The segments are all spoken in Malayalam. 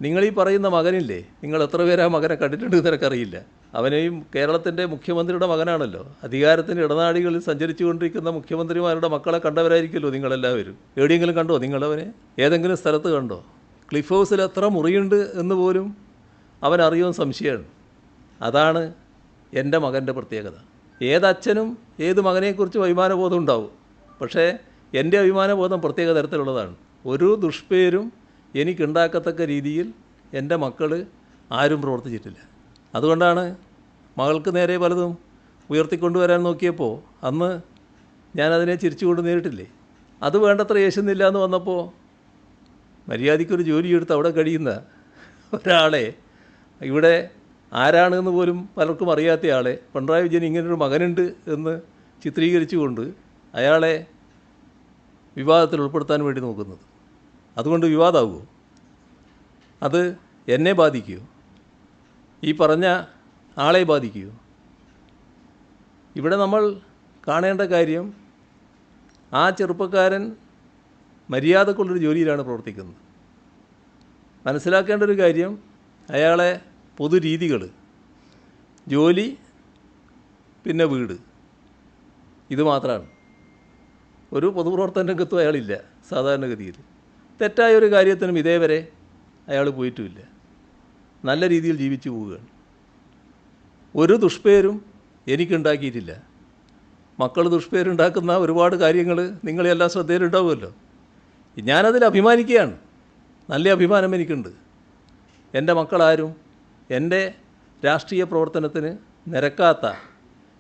നിങ്ങളീ പറയുന്ന മകനില്ലേ, നിങ്ങൾ എത്ര പേര് ആ മകനെ കണ്ടിട്ടുണ്ട് നിനക്കറിയില്ല. അവനെയും കേരളത്തിൻ്റെ മുഖ്യമന്ത്രിയുടെ മകനാണല്ലോ. അധികാരത്തിൻ്റെ ഇടനാഴികളിൽ സഞ്ചരിച്ചു കൊണ്ടിരിക്കുന്ന മുഖ്യമന്ത്രിമാരുടെ മക്കളെ കണ്ടവരായിരിക്കുമല്ലോ നിങ്ങളെല്ലാവരും. എവിടെയെങ്കിലും കണ്ടോ നിങ്ങളവനെ? ഏതെങ്കിലും സ്ഥലത്ത് കണ്ടോ? ക്ലിഫ് ഹൗസിൽ എത്ര മുറിയുണ്ട് എന്ന് പോലും അവനറിയുമെന്ന് സംശയമാണ്. അതാണ് എൻ്റെ മകൻ്റെ പ്രത്യേകത. ഏതച്ഛനും ഏത് മകനെക്കുറിച്ചും അഭിമാനബോധം ഉണ്ടാവും. പക്ഷേ എൻ്റെ അഭിമാനബോധം പ്രത്യേക തരത്തിലുള്ളതാണ്. ഒരു ദുഷ്പേരും എനിക്കുണ്ടാക്കത്തക്ക രീതിയിൽ എൻ്റെ മക്കൾ ആരും പ്രവർത്തിച്ചിട്ടില്ല. അതുകൊണ്ടാണ് മകൾക്ക് നേരെ പലതും ഉയർത്തിക്കൊണ്ടുവരാൻ നോക്കിയപ്പോൾ അന്ന് ഞാനതിനെ ചിരിച്ചുകൊണ്ട് നേരിട്ടില്ലേ. അത് വേണ്ടത്ര യേശുന്നില്ല എന്ന് വന്നപ്പോൾ മര്യാദയ്ക്കൊരു ജോലിയെടുത്ത് അവിടെ കഴിയുന്ന ഒരാളെ, ഇവിടെ ആരാണെന്ന് പോലും പലർക്കും അറിയാത്ത ആളെ, പിണറായി വിജയൻ ഇങ്ങനൊരു മകനുണ്ട് എന്ന് ചിത്രീകരിച്ചുകൊണ്ട് അയാളെ വിവാദത്തിൽ ഉൾപ്പെടുത്താൻ വേണ്ടി നോക്കുന്നത്. അതുകൊണ്ട് വിവാദമാകുമോ? അത് എന്നെ ബാധിക്കുമോ? ഈ പറഞ്ഞ ആളെ ബാധിക്കുമോ? ഇവിടെ നമ്മൾ കാണേണ്ട കാര്യം, ആ ചെറുപ്പക്കാരൻ മര്യാദക്കുള്ളൊരു ജോലിയിലാണ് പ്രവർത്തിക്കുന്നത്. മനസ്സിലാക്കേണ്ട ഒരു കാര്യം, അയാളെ പൊതുരീതികൾ, ജോലി, പിന്നെ വീട്, ഇത് മാത്രമാണ്. ഒരു പൊതുപ്രവർത്തന രംഗത്തും അയാളില്ല സാധാരണഗതിയിൽ. തെറ്റായൊരു കാര്യത്തിനും ഇതേവരെ അയാൾ പോയിട്ടുമില്ല. നല്ല രീതിയിൽ ജീവിച്ചു പോവുകയാണ്. ഒരു ദുഷ്പേരും എനിക്കുണ്ടാക്കിയിട്ടില്ല. മക്കൾ ദുഷ്പേരുണ്ടാക്കുന്ന ഒരുപാട് കാര്യങ്ങൾ നിങ്ങളെല്ലാം ശ്രദ്ധയിലുണ്ടാവുമല്ലോ. ഞാനതിൽ അഭിമാനിക്കുകയാണ്. നല്ല അഭിമാനം എനിക്കുണ്ട്. എൻ്റെ മക്കളാരും എൻ്റെ രാഷ്ട്രീയ പ്രവർത്തനത്തിന് നിരക്കാത്ത,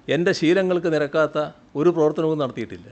എൻ്റെ ശീലങ്ങൾക്ക് നിരക്കാത്ത ഒരു പ്രവർത്തനവും നടത്തിയിട്ടില്ല.